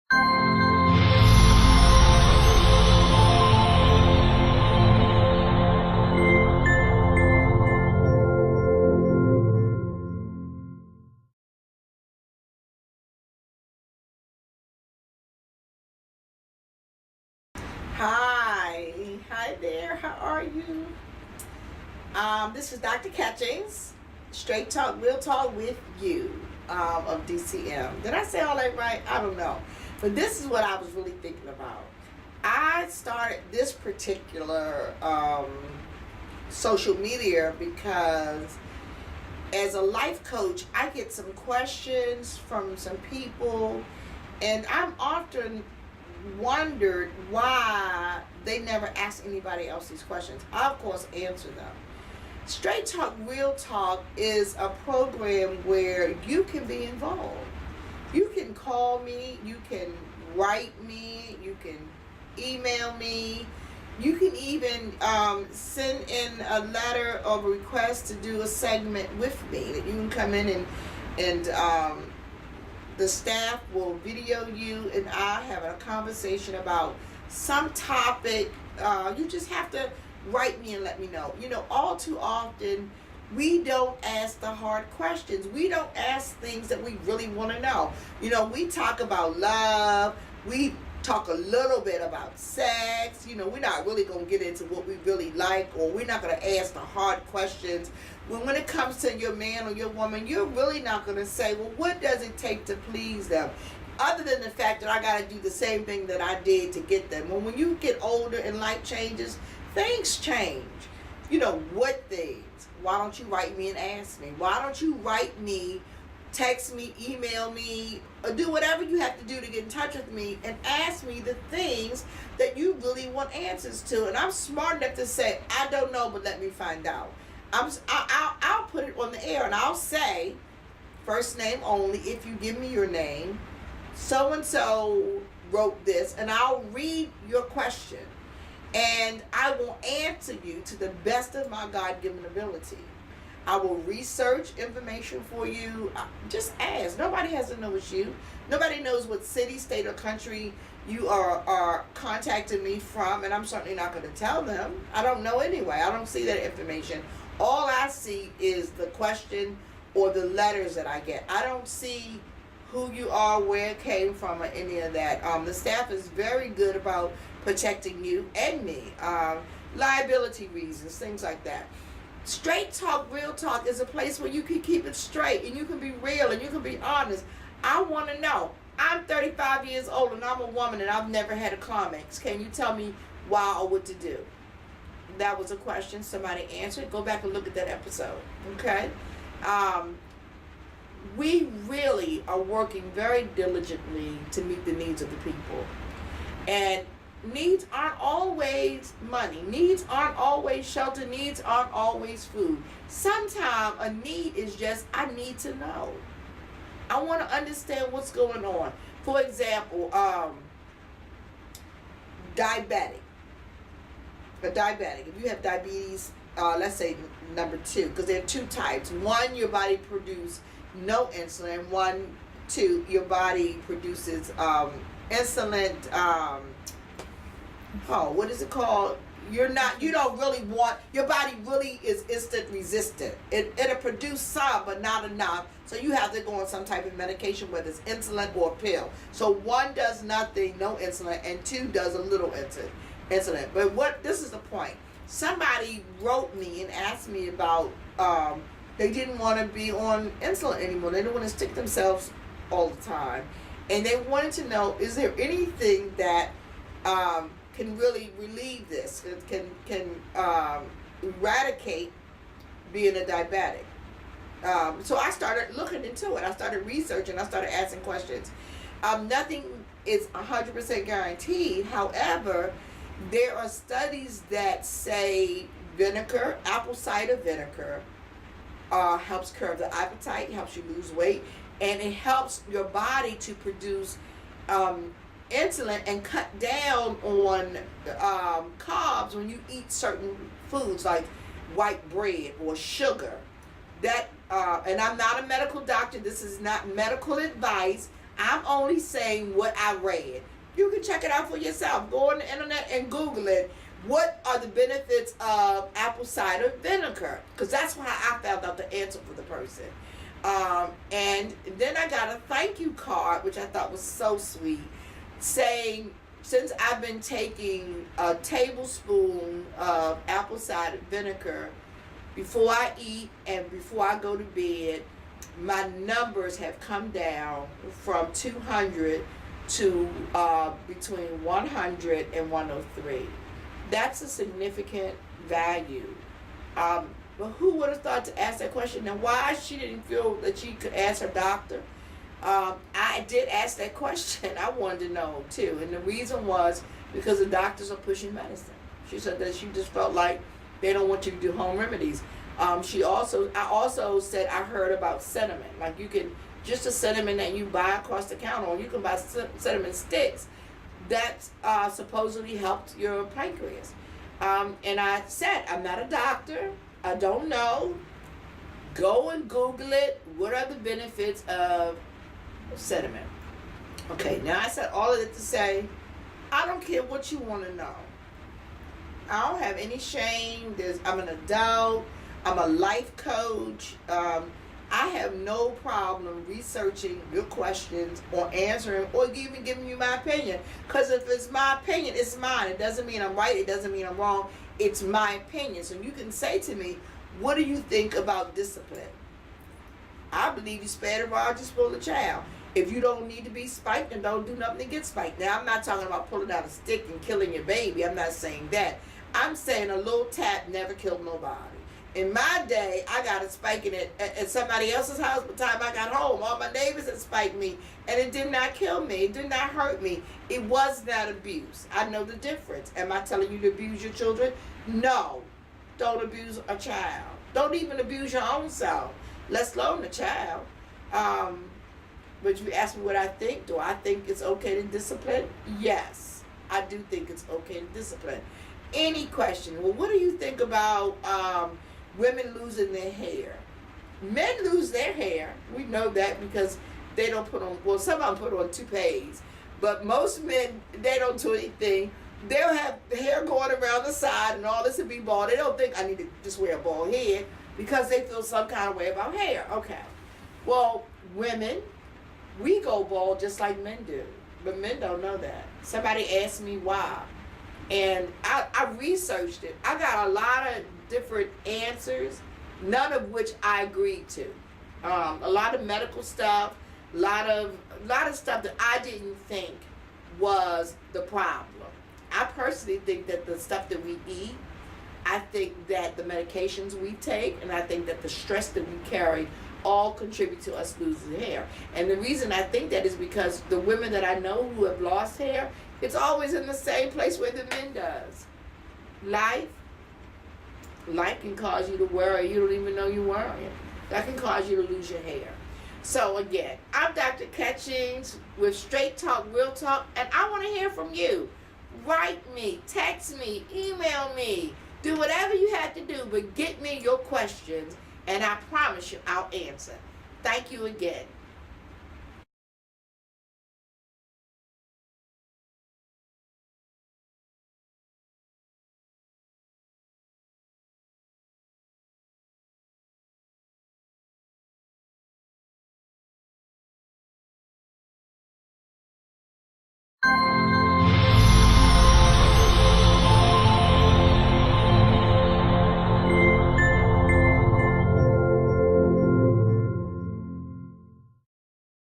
Hi there. How are you? This is Dr. Catchings, Straight Talk, Real Talk with you of DCM. Did I say all that right? I don't know. But this is what I was really thinking about. I started this particular social media because as a life coach, I get some questions from some people, and I'm often wondered why they never ask anybody else these questions. I, of course, answer them. Straight Talk, Real Talk is a program where you can be involved. You can call me, you can write me, you can email me, you can even send in a letter of request to do a segment with me. That you can come in and the staff will video you and I have a conversation about some topic. You just have to write me and let me know. You know, all too often we don't ask the hard questions. We don't ask things that we really want to know. You know, we talk about love. We talk a little bit about sex. You know, we're not really going to get into what we really like, or we're not going to ask the hard questions. When it comes to your man or your woman, you're really not going to say, well, what does it take to please them? Other than the fact that I got to do the same thing that I did to get them. When you get older and life changes, things change. You know, what things? Why don't you write me and ask me? Why don't you write me, text me, email me, or do whatever you have to do to get in touch with me and ask me the things that you really want answers to? And I'm smart enough to say, I don't know, but let me find out. I'll put it on the air and I'll say, first name only, if you give me your name, so-and-so wrote this, and I'll read your question. And I will answer you to the best of my God-given ability. I will research information for you. Just ask. Nobody has to know it's you. Nobody knows what city, state, or country you are contacting me from, and I'm certainly not going to tell them. I don't know anyway. I don't see that information. All I see is the question or the letters that I get. I don't see who you are, where it came from, or any of that. The staff is very good about protecting you and me. Liability reasons, things like that. Straight Talk, Real Talk is a place where you can keep it straight and you can be real and you can be honest. I want to know. I'm 35 years old and I'm a woman and I've never had a climax. Can you tell me why or what to do? That was a question somebody answered. Go back and look at that episode. Okay? We really are working very diligently to meet the needs of the people. And needs aren't always money. Needs aren't always shelter. Needs aren't always food. Sometimes a need is just, I need to know. I want to understand what's going on. For example, diabetic. A diabetic. If you have diabetes, let's say number 2, because there are 2 types. One, your body produces no insulin. 1, 2, your body produces insulin. What is it called? You don't really want, your body really is insulin resistant. It'll produce some, but not enough. So you have to go on some type of medication, whether it's insulin or a pill. So 1 does nothing, no insulin, and 2 does a little insulin. But this is the point. Somebody wrote me and asked me about, they didn't want to be on insulin anymore. They didn't want to stick themselves all the time. And they wanted to know, is there anything that can really relieve this, can eradicate being a diabetic? So I started looking into it. I started researching. I started asking questions. Nothing is 100% guaranteed. However, there are studies that say vinegar, apple cider vinegar, helps curb the appetite, helps you lose weight, and it helps your body to produce insulin and cut down on carbs when you eat certain foods like white bread or sugar. That and I'm not a medical doctor. This is not medical advice. I'm only saying what I read. You can check it out for yourself. Go on the internet and Google it. What are the benefits of apple cider vinegar? Because that's how I found out the answer for the person. And then I got a thank you card, which I thought was so sweet, saying, since I've been taking a tablespoon of apple cider vinegar before I eat and before I go to bed, my numbers have come down from 200 to between 100 and 103. That's a significant value. But who would have thought to ask that question? Now, why she didn't feel that she could ask her doctor? I did ask that question. I wanted to know too, and the reason was because the doctors are pushing medicine. She said that she just felt like they don't want you to do home remedies. I also said I heard about cinnamon. Like you can, just a cinnamon that you buy across the counter, or you can buy cinnamon sticks that supposedly helped your pancreas. And I said, I'm not a doctor. I don't know. Go and Google it. What are the benefits of cinnamon? Okay, now I said all of it to say, I don't care what you want to know. I don't have any shame. I'm an adult. I'm a life coach. I have no problem researching your questions or answering or even giving you my opinion. Because if it's my opinion, it's mine. It doesn't mean I'm right. It doesn't mean I'm wrong. It's my opinion. So you can say to me, what do you think about discipline? I believe you spare the rod, you spoil the child. If you don't need to be spiked, then don't do nothing to get spiked. Now, I'm not talking about pulling out a stick and killing your baby. I'm not saying that. I'm saying a little tap never killed nobody. In my day, I got a spiking at somebody else's house. By the time I got home, all my neighbors had spiked me, and it did not kill me. It did not hurt me. It was not abuse. I know the difference. Am I telling you to abuse your children? No. Don't abuse a child. Don't even abuse your own self, let alone a child. But you ask me what I think. Do I think it's okay to discipline? Yes, I do think it's okay to discipline. Any question? Well, what do you think about women losing their hair? Men lose their hair. We know that because they don't put on, well, some of them put on toupees. But most men, they don't do anything. They'll have hair going around the side and all this will be bald. They don't think I need to just wear a bald head because they feel some kind of way about hair. Okay. Well, women, we go bald just like men do. But men don't know that. Somebody asked me why. And I researched it. I got a lot of different answers, none of which I agreed to. A lot of medical stuff, a lot of stuff that I didn't think was the problem. I personally think that the stuff that we eat, I think that the medications we take, and I think that the stress that we carry all contribute to us losing hair. And the reason I think that is because the women that I know who have lost hair, it's always in the same place where the men does. Life can cause you to worry. You don't even know you're worrying. That can cause you to lose your hair. So again, I'm Dr. Catchings with Straight Talk, Real Talk, and I want to hear from you. Write me, text me, email me. Do whatever you have to do, but get me your questions, and I promise you I'll answer. Thank you again.